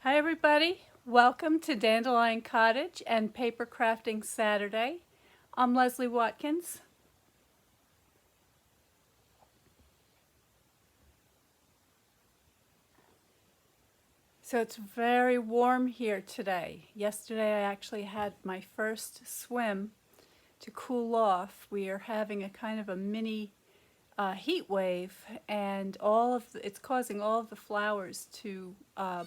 Hi everybody, welcome to Dandelion Cottage and Paper Crafting Saturday. I'm Leslie Watkins. So it's very warm here today. Yesterday I actually had my first swim to cool off. We are having a kind of a mini heat wave, and it's causing all of the flowers to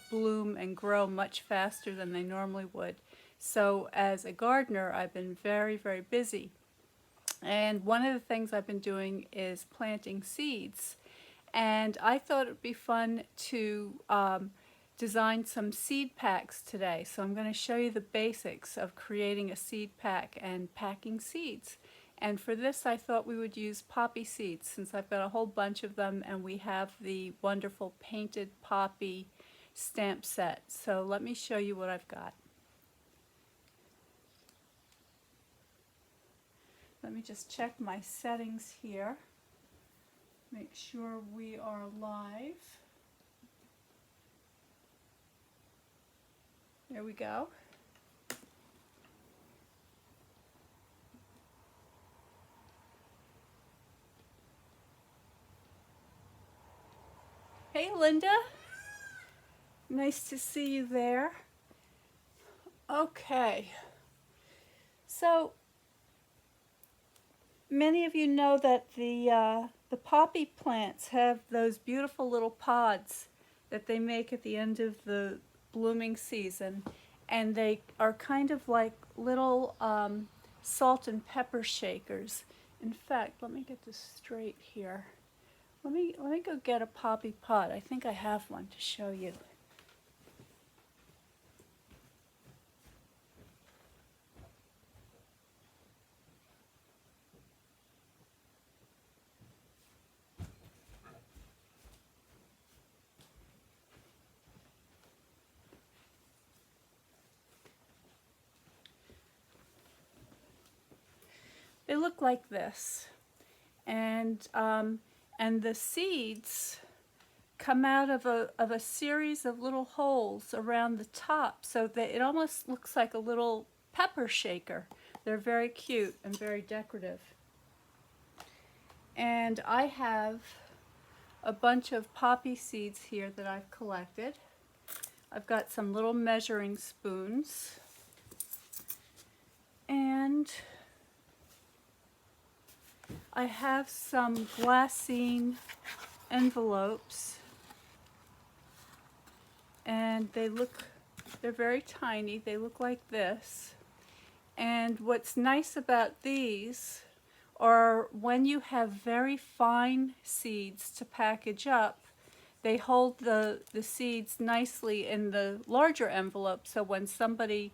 bloom and grow much faster than they normally would. So as a gardener, I've been very, very busy. And one of the things I've been doing is planting seeds. And I thought it would be fun to design some seed packs today. So I'm going to show you the basics of creating a seed pack and packing seeds. And for this I thought we would use poppy seeds since I've got a whole bunch of them and we have the wonderful painted poppy stamp set. So let me show you what I've got. Let me just check my settings here. Make sure we are live. There we go. Hey Linda, nice to see you there. Okay, so many of you know that the poppy plants have those beautiful little pods that they make at the end of the blooming season, and they are kind of like little salt and pepper shakers. In fact, let me get this straight here. Let me go get a poppy pod. I think I have one to show you. They look like this, and the seeds come out of a series of little holes around the top, so that it almost looks like a little pepper shaker. They're very cute and very decorative. And I have a bunch of poppy seeds here that I've collected. I've got some little measuring spoons, and I have some glassine envelopes, and they're very tiny. They look like this. And what's nice about these are when you have very fine seeds to package up, they hold the seeds nicely in the larger envelope, so when somebody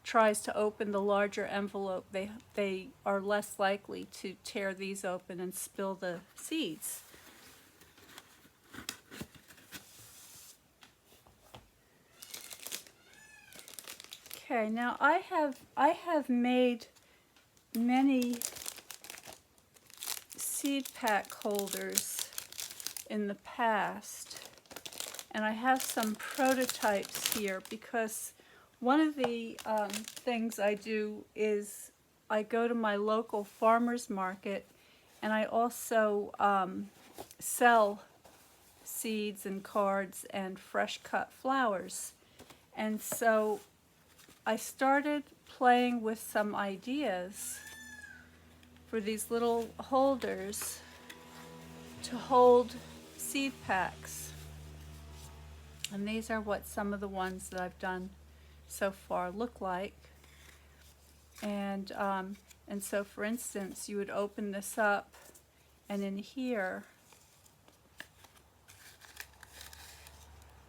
tries to open the larger envelope, they are less likely to tear these open and spill the seeds. Okay, now I have made many seed pack holders in the past, and I have some prototypes here because one of the things I do is I go to my local farmer's market, and I also sell seeds and cards and fresh cut flowers. And so I started playing with some ideas for these little holders to hold seed packs. And these are what some of the ones that I've done so far look like. And so for instance, you would open this up, and in here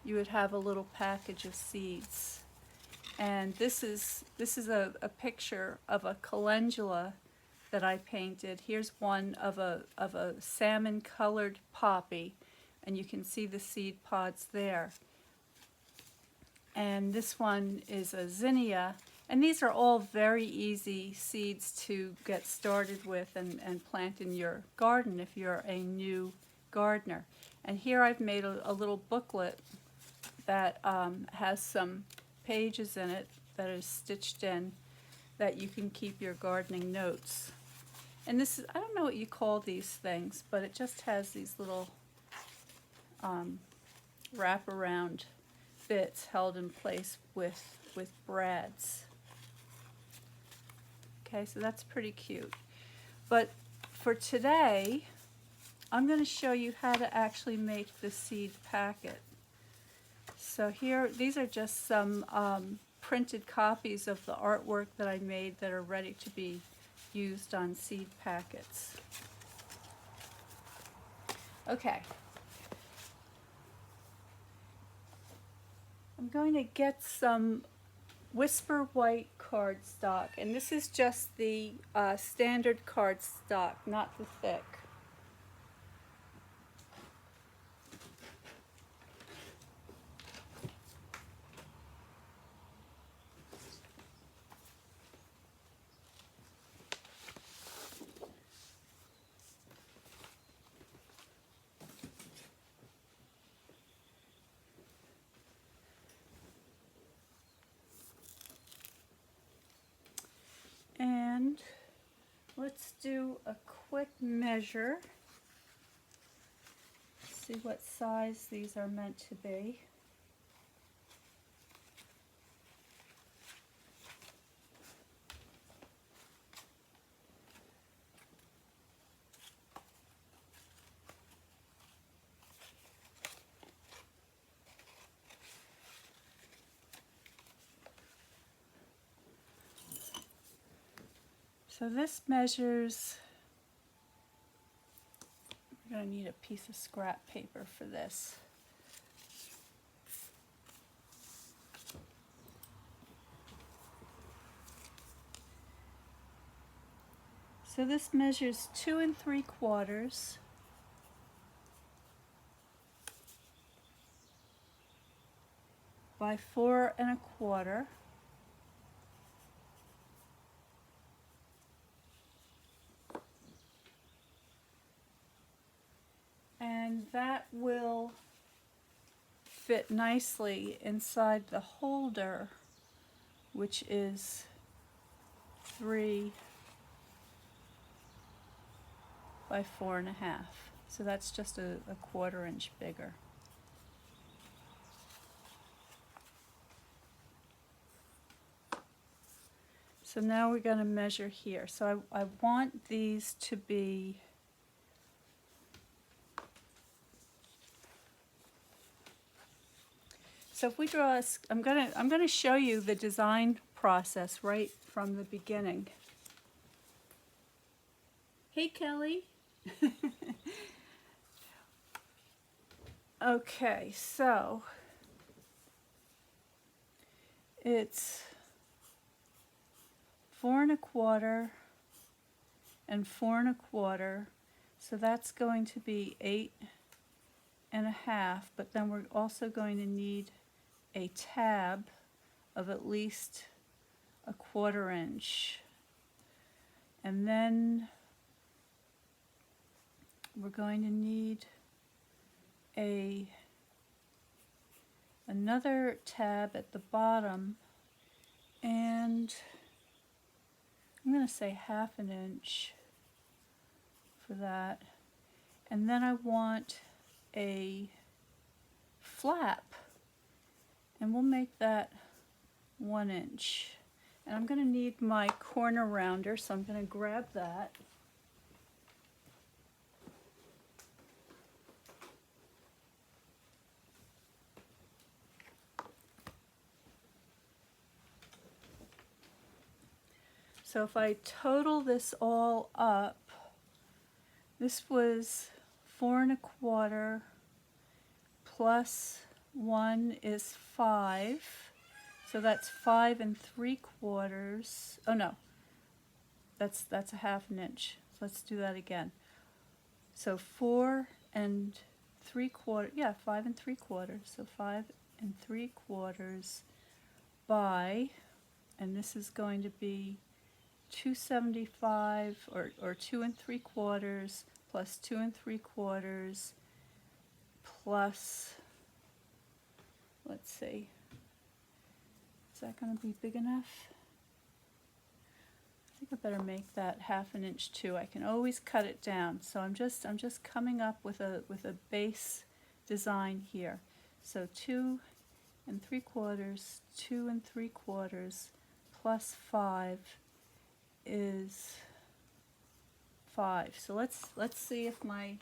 you would have a little package of seeds. And this is a picture of a calendula that I painted. Here's one of a salmon colored poppy, and you can see the seed pods there. And this one is a zinnia, and these are all very easy seeds to get started with and plant in your garden if you're a new gardener. And here I've made a little booklet that has some pages in it that is stitched in that you can keep your gardening notes. And this is, I don't know what you call these things, but it just has these little wraparound bits held in place with brads. Okay, so that's pretty cute. But for today, I'm going to show you how to actually make the seed packet. So here, these are just some printed copies of the artwork that I made that are ready to be used on seed packets. Okay. I'm going to get some Whisper White cardstock, and this is just the standard cardstock, not the thick. And let's do a quick measure. See what size these are meant to be. So this measures, we're going to need a piece of scrap paper for this. So this measures 2 3/4 by 4 1/4. And that will fit nicely inside the holder, which is 3 by 4 1/2. So that's just a 1/4 inch bigger. So now we're going to measure here. So I want these to be So if we draw a, I'm gonna show you the design process right from the beginning. Hey Kelly. Okay, so it's 4 1/4 and 4 1/4, so that's going to be 8 1/2, but then we're also going to need a tab of at least a 1/4 inch, and then we're going to need another tab at the bottom, and I'm going to say 1/2 inch for that. And then I want a flap, and we'll make that 1 inch. And I'm going to need my corner rounder, so I'm going to grab that. So if I total this all up, this was 4 1/4 plus 1 is 5. So that's 5 3/4. Oh no, that's a 1/2 inch. So let's do that again. So 4 3/4. Yeah, 5 3/4. So 5 3/4 by, and this is going to be 275 or 2 3/4 plus 2 3/4 plus, let's see, is that going to be big enough? I think I better make that 1/2 inch too. I can always cut it down. So I'm just coming up with a base design here. So 2 3/4, 2 3/4 plus 5 is 5. So let's see if my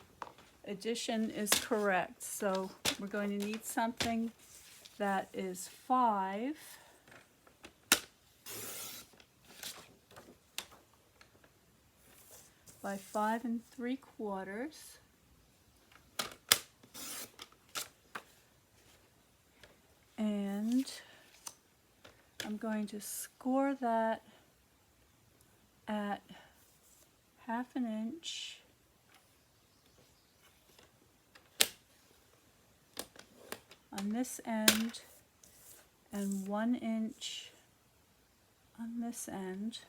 addition is correct. So we're going to need something that is 5 by 5 3/4. And I'm going to score that at 1/2 inch on this end and 1 inch on this end.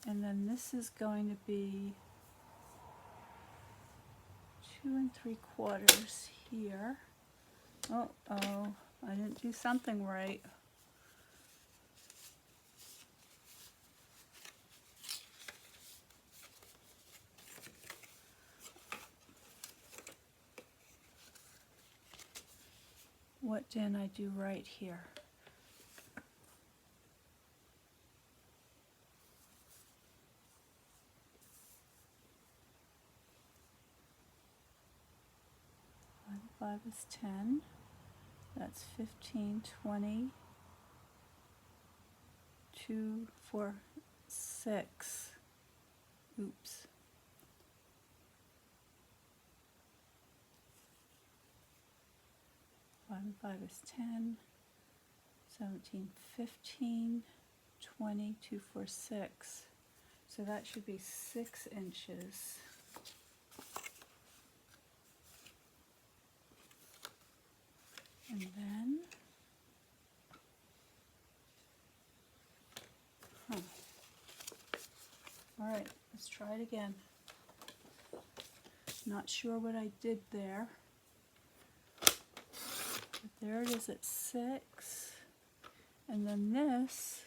And then this is going to be 2 3/4 here. Oh, I didn't do something right. What didn't I do right here? Five is 10. That's 15, 20, 2, 4, 6. Oops. Five and 5 is 10, 17, 15, 20, 2, 4, 6. So that should be 6 inches. And then, all right, let's try it again. Not sure what I did there. But there it is at 6. And then this,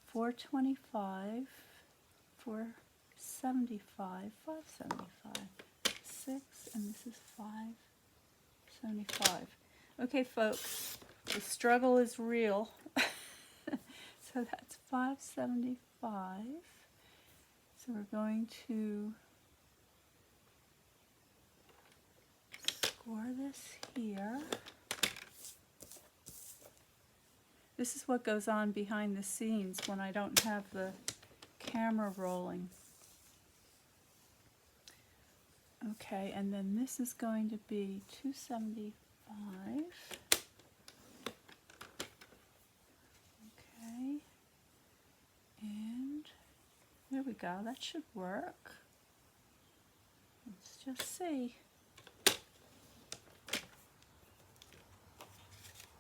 425, 475, 575, 6, and this is 575. Okay, folks, the struggle is real. So that's 575. So we're going to score this here. This is what goes on behind the scenes when I don't have the camera rolling. Okay, and then this is going to be 275. Okay, and there we go. That should work. Let's just see.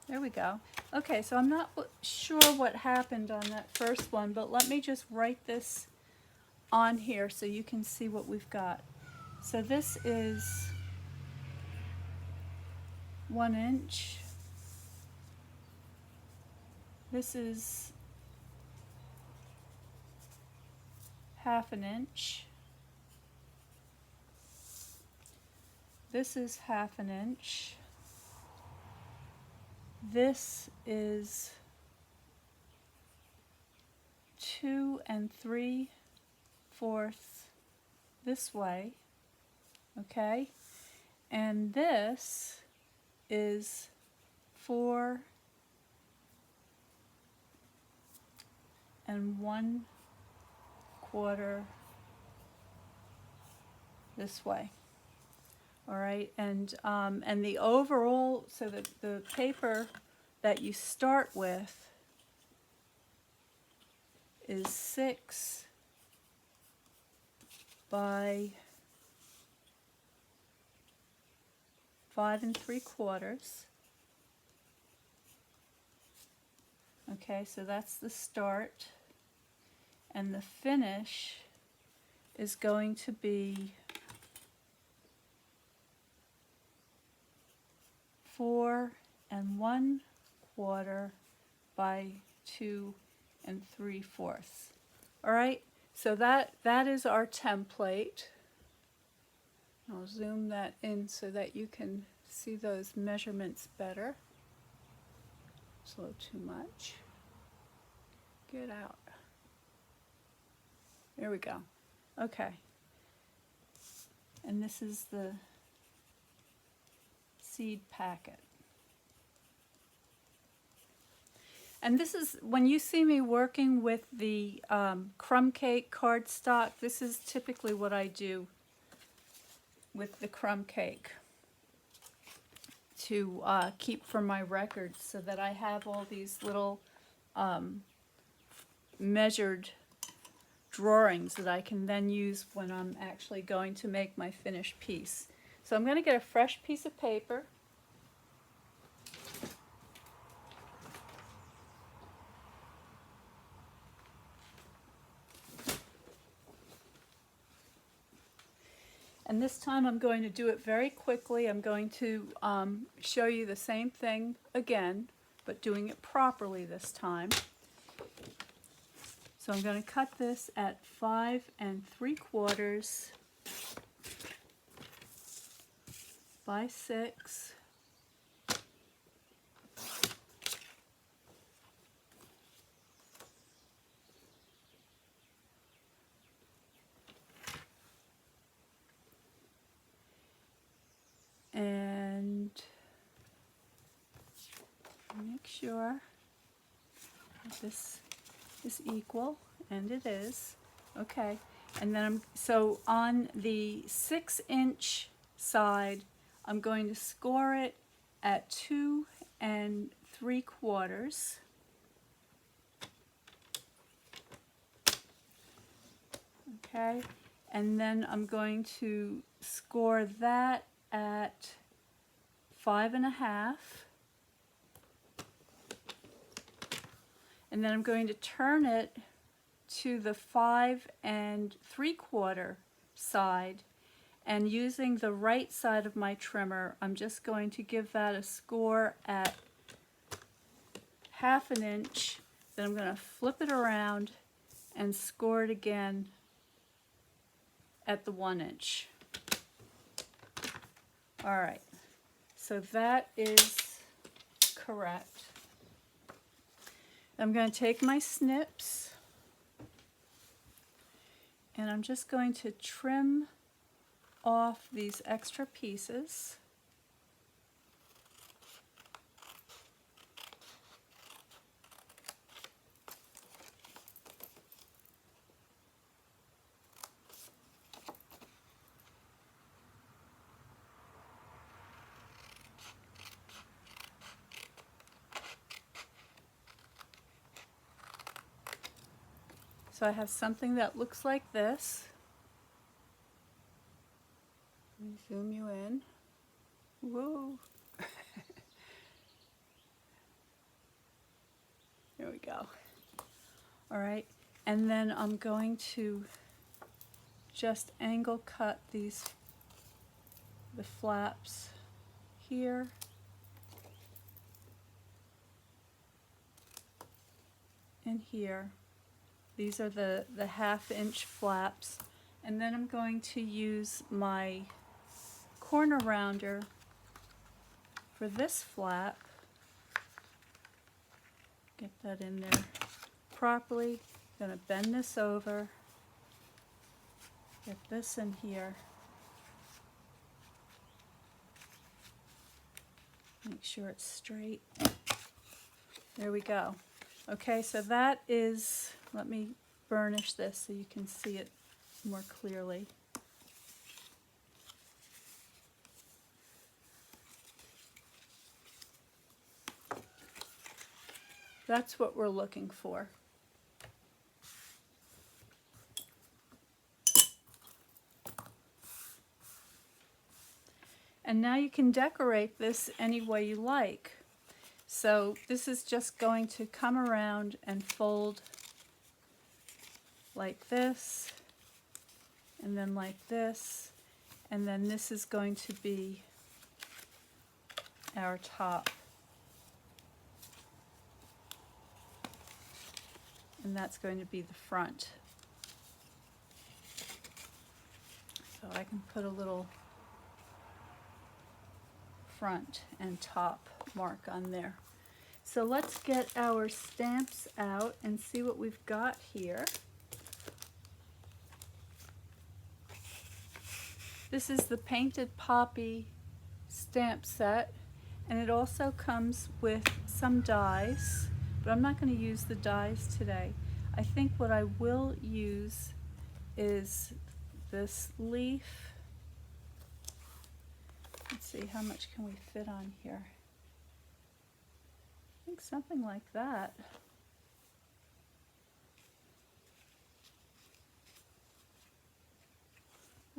There we go. Okay, so I'm not sure what happened on that first one, but let me just write this on here so you can see what we've got. So this is 1 inch. This is 1/2 inch. This is 1/2 inch. This is 2 3/4 this way, okay? And this is 4 1/4 this way. All right, and the overall, so the paper that you start with is 6 by 5 3/4. Okay, so that's the start, and the finish is going to be 4 1/4 by 2 3/4. All right, so that is our template. I'll zoom that in so that you can see those measurements better. It's a little too much. Get out. There we go. Okay. And this is the seed packet. And this is, when you see me working with the crumb cake cardstock, this is typically what I do with the crumb cake to keep for my records, so that I have all these little measured drawings that I can then use when I'm actually going to make my finished piece. So I'm going to get a fresh piece of paper. And this time I'm going to do it very quickly. I'm going to show you the same thing again, but doing it properly this time. So I'm going to cut this at 5 3/4 by 6. And make sure that this is equal, and it is. Okay, and then so on the 6-inch side, I'm going to score it at 2 3/4. Okay, and then I'm going to score that at 5 1/2. And then I'm going to turn it to the 5 3/4 side, and using the right side of my trimmer, I'm just going to give that a score at 1/2 inch. Then I'm going to flip it around and score it again at the 1 inch. All right, so that is correct. I'm going to take my snips, and I'm just going to trim off these extra pieces. So I have something that looks like this. Let me zoom you in. Whoa. There we go. All right, and then I'm going to just angle cut the flaps here. And here. These are the 1/2 inch flaps, and then I'm going to use my corner rounder for this flap. Get that in there properly. I'm going to bend this over, get this in here, make sure it's straight. There we go. Okay, so that is, let me burnish this so you can see it more clearly. That's what we're looking for. And now you can decorate this any way you like. So this is just going to come around and fold like this, and then like this, and then this is going to be our top. And that's going to be the front. So I can put a little front and top mark on there. So let's get our stamps out and see what we've got here. This is the Painted Poppy stamp set, and it also comes with some dies, but I'm not going to use the dies today. I think what I will use is this leaf. Let's see, how much can we fit on here? I think something like that.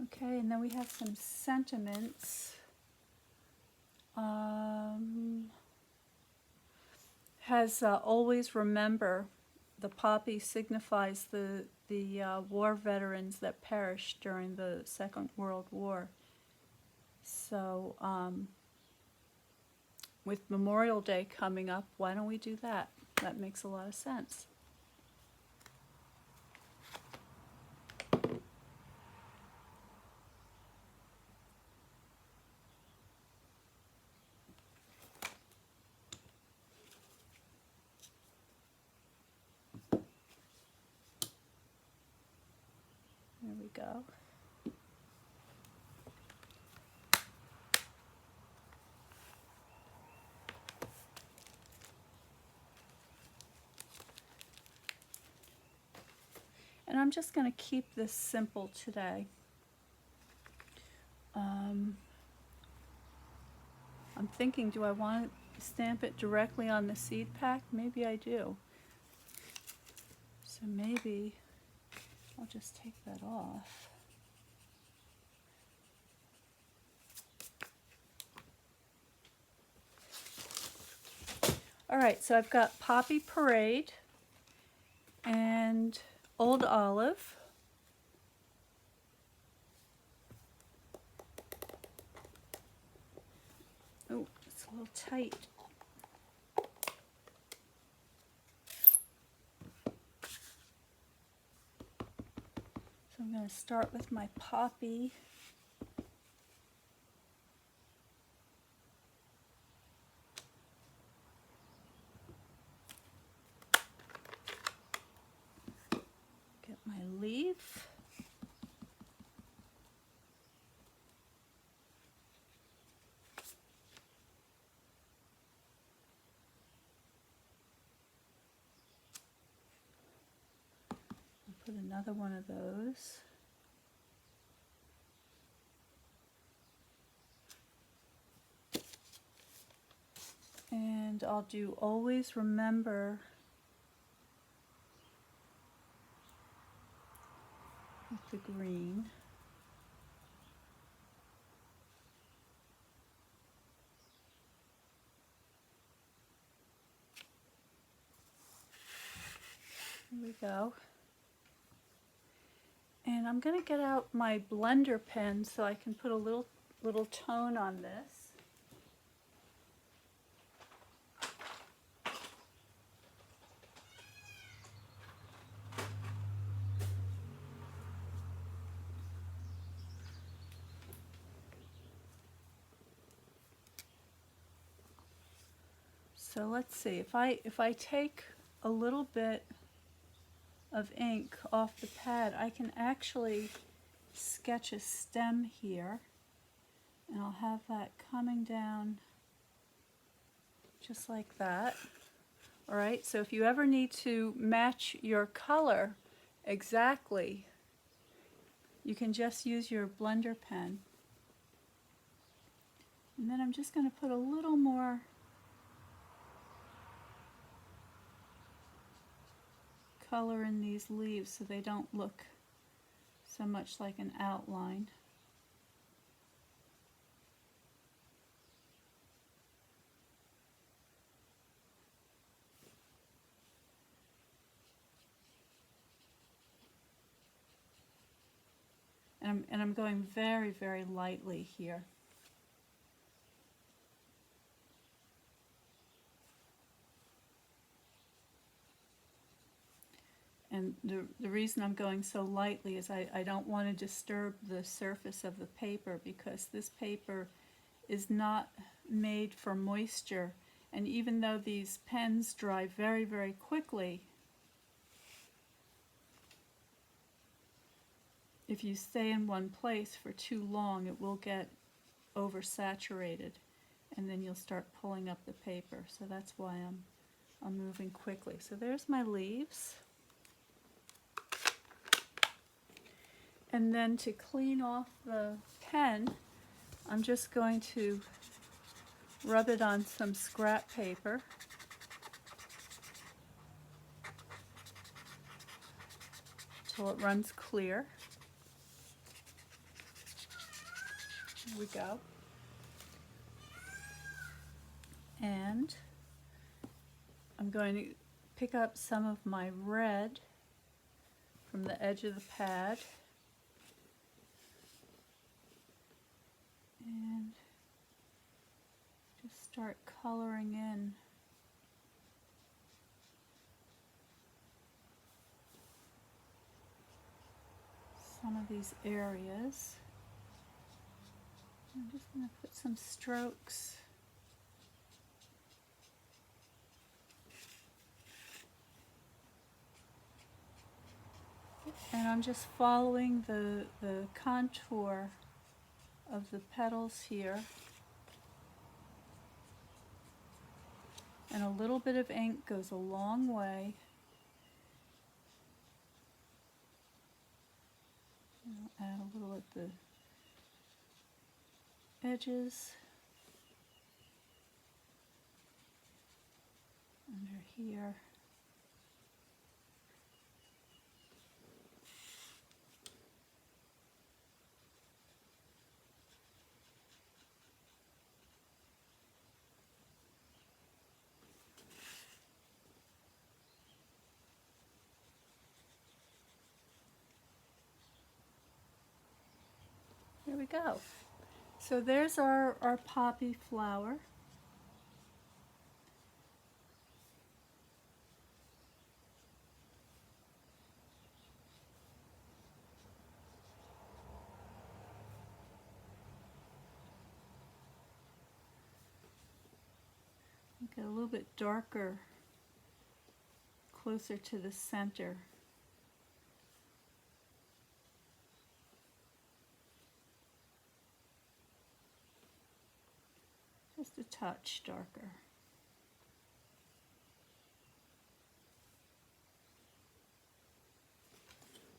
Okay, and then we have some sentiments. Has always remember. The poppy signifies the war veterans that perished during the Second World War. So with Memorial Day coming up, why don't we do that? That makes a lot of sense. There we go. And I'm just going to keep this simple today. I'm thinking, do I want to stamp it directly on the seed pack? Maybe I do. So maybe I'll just take that off. All right, so I've got Poppy Parade and Old Olive. Oh, it's a little tight. So I'm going to start with my Poppy. Get my leaf. Put another one of those. And I'll do Always Remember with the green. Here we go. And I'm going to get out my blender pen so I can put a little tone on this. So let's see, if I take a little bit of ink off the pad, I can actually sketch a stem here, and I'll have that coming down just like that. All right, so if you ever need to match your color exactly, you can just use your blender pen. And then I'm just going to put a little more color in these leaves so they don't look so much like an outline. And I'm going very, very lightly here. And the reason I'm going so lightly is I don't want to disturb the surface of the paper, because this paper is not made for moisture. And even though these pens dry very, very quickly, if you stay in one place for too long, it will get oversaturated, and then you'll start pulling up the paper. So that's why I'm moving quickly. So there's my leaves. And then to clean off the pen, I'm just going to rub it on some scrap paper. Till it runs clear. Here we go. And I'm going to pick up some of my red from the edge of the pad. And just start coloring in some of these areas. I'm just going to put some strokes. And I'm just following the contour of the petals here. And a little bit of ink goes a long way. I'll add a little at the edges, under here. There we go. So there's our poppy flower. Get a little bit darker, closer to the center. Just a touch darker.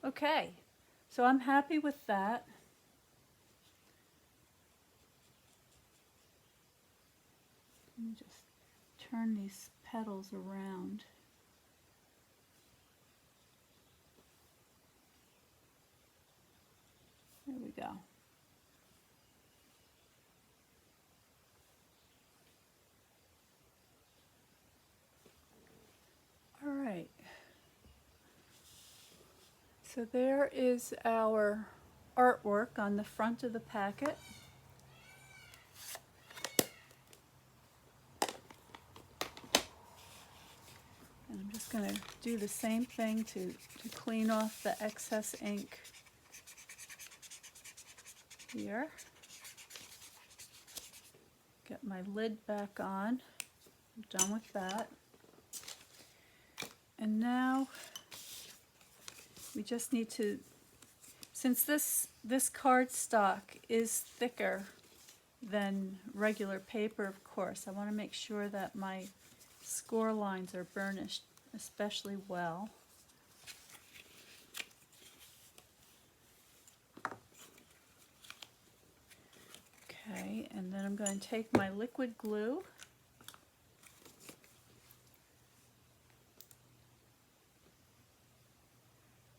Okay, so I'm happy with that. Let me just turn these petals around. There we go. All right. So there is our artwork on the front of the packet. And I'm just going to do the same thing to clean off the excess ink here. Get my lid back on. I'm done with that. And now we just need to, since this cardstock is thicker than regular paper, of course, I want to make sure that my score lines are burnished especially well. Okay, and then I'm going to take my liquid glue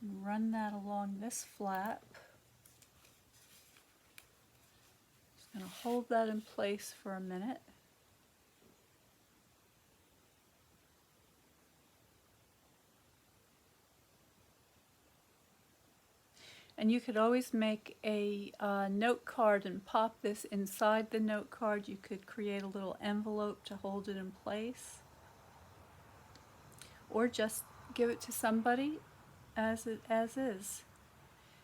and run that along this flap. Just going to hold that in place for a minute. And you could always make a note card and pop this inside the note card. You could create a little envelope to hold it in place. Or just give it to somebody as is.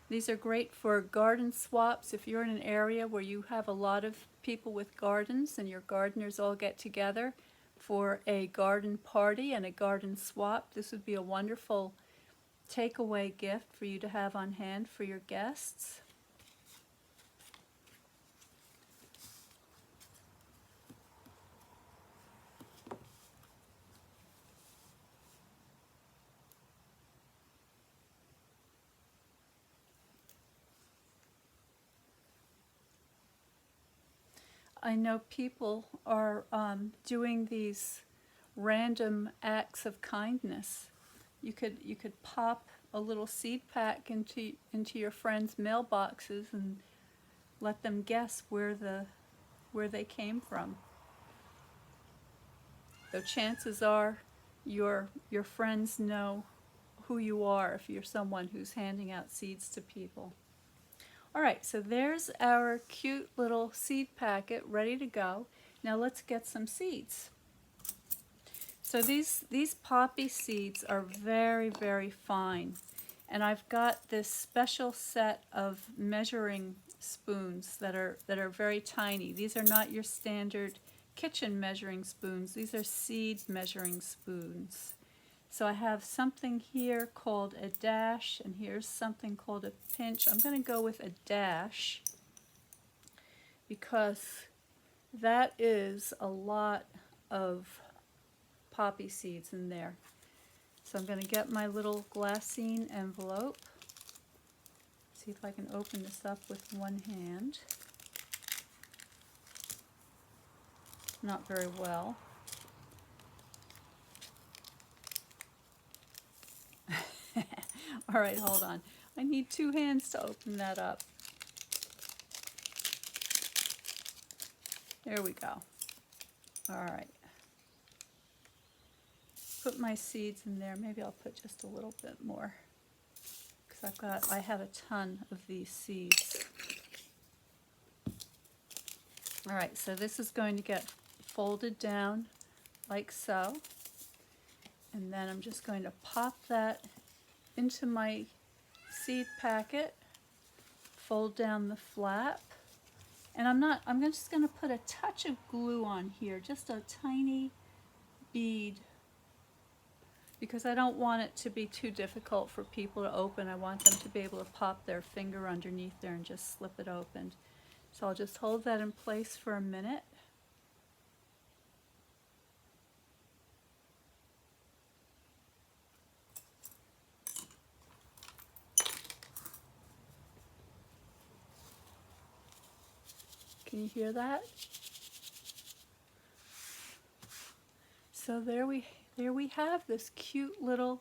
These are great for garden swaps. If you're in an area where you have a lot of people with gardens and your gardeners all get together for a garden party and a garden swap, this would be a wonderful takeaway gift for you to have on hand for your guests. I know people are doing these random acts of kindness. You could pop a little seed pack into your friends' mailboxes and let them guess where they came from. Though chances are your friends know who you are if you're someone who's handing out seeds to people. All right, so there's our cute little seed packet ready to go. Now let's get some seeds. So these poppy seeds are very, very fine. And I've got this special set of measuring spoons that are very tiny. These are not your standard kitchen measuring spoons. These are seed measuring spoons. So I have something here called a dash, and here's something called a pinch. I'm going to go with a dash because that is a lot of poppy seeds in there. So I'm going to get my little glassine envelope. See if I can open this up with one hand. Not very well. All right, hold on. I need two hands to open that up. There we go. All right. Put my seeds in there. Maybe I'll put just a little bit more because I have a ton of these seeds. All right, so this is going to get folded down like so. And then I'm just going to pop that into my seed packet, fold down the flap, and I'm just going to put a touch of glue on here, just a tiny bead, because I don't want it to be too difficult for people to open. I want them to be able to pop their finger underneath there and just slip it open. So I'll just hold that in place for a minute. Can you hear that? So there we have this cute little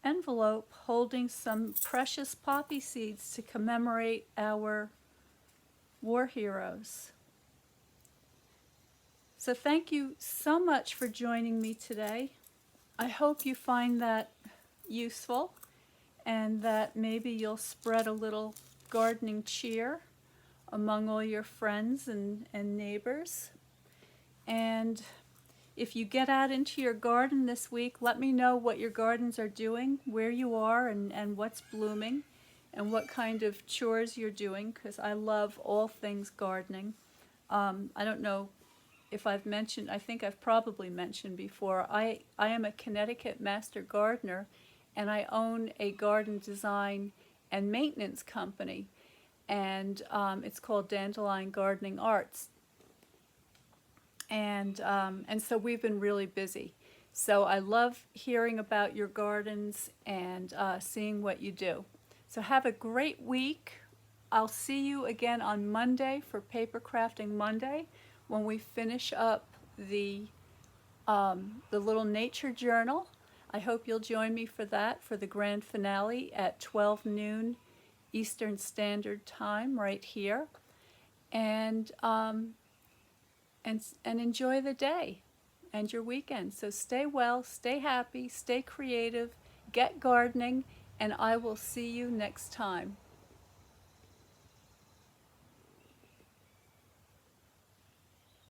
envelope holding some precious poppy seeds to commemorate our war heroes. So thank you so much for joining me today. I hope you find that useful and that maybe you'll spread a little gardening cheer among all your friends and neighbors. And if you get out into your garden this week, let me know what your gardens are doing, where you are, and what's blooming, and what kind of chores you're doing, because I love all things gardening. I don't know if I've mentioned, I think I've probably mentioned before, I am a Connecticut master gardener, and I own a garden design and maintenance company. And it's called Dandelion Gardening Arts. And so we've been really busy. So I love hearing about your gardens and seeing what you do. So have a great week. I'll see you again on Monday for Paper Crafting Monday when we finish up the little nature journal. I hope you'll join me for that, for the grand finale at 12 noon Eastern Standard Time right here, and enjoy the day and your weekend. So stay well, stay happy, stay creative, get gardening, and I will see you next time.